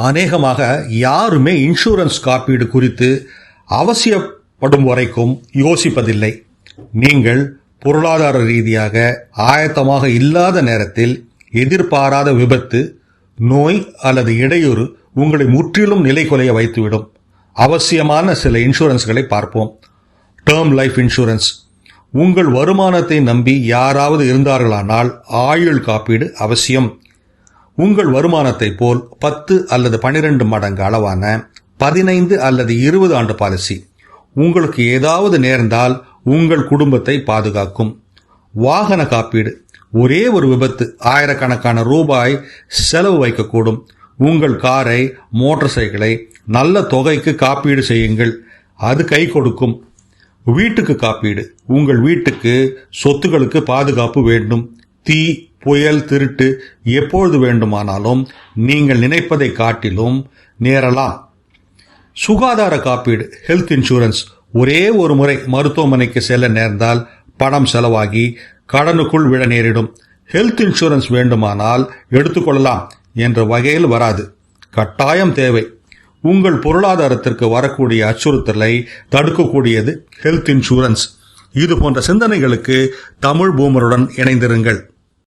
அநேகமாக யாருமே இன்சூரன்ஸ் காப்பீடு குறித்து அவசியப்படும் வரைக்கும் யோசிப்பதில்லை. நீங்கள் பொருளாதார ரீதியாக ஆயத்தமாக இல்லாத நேரத்தில் எதிர்பாராத விபத்து, நோய் அல்லது இடையூறு உங்களை முற்றிலும் நிலைகுலைய வைத்துவிடும். அவசியமான சில இன்சூரன்ஸ்களை பார்ப்போம். Term life insurance. உங்கள் வருமானத்தை நம்பி யாராவது இருந்தார்களானால் ஆயுள் காப்பீடு அவசியம். உங்கள் வருமானத்தை போல் 10 அல்லது 12 மடங்கு அளவான 15 அல்லது 20 ஆண்டு பாலிசி. உங்களுக்கு ஏதாவது நேர்ந்தால் உங்கள் குடும்பத்தை பாதுகாக்கும். வாகன காப்பீடு. ஒரே ஒரு விபத்து ஆயிரக்கணக்கான ரூபாய் செலவு வைக்கக்கூடும். உங்கள் காரை, மோட்டார் சைக்கிளை நல்ல தொகைக்கு காப்பீடு செய்யுங்கள், அது கை கொடுக்கும். வீட்டுக்கு காப்பீடு. உங்கள் வீட்டுக்கு, சொத்துக்களுக்கு பாதுகாப்பு வேண்டும். தீ, புயல், திருட்டு எப்பொழுது வேண்டுமானாலும் நீங்கள் நினைப்பதை காட்டிலும் நேரலாம். சுகாதார காப்பீடு, ஹெல்த் இன்சூரன்ஸ். ஒரே ஒரு முறை மருத்துவமனைக்கு செல்ல நேர்ந்தால் பணம் செலவாகி கடனுக்குள் விழ நேரிடும். ஹெல்த் இன்சூரன்ஸ் வேண்டுமானால் எடுத்துக்கொள்ளலாம் என்ற வகையில் வராது, கட்டாயம் தேவை. உங்கள் பொருளாதாரத்திற்கு வரக்கூடிய அச்சுறுத்தலை தடுக்கக்கூடியது ஹெல்த் இன்சூரன்ஸ். இது போன்ற சிந்தனைகளுக்கு தமிழ் பூமருடன் இணைந்திருங்கள்.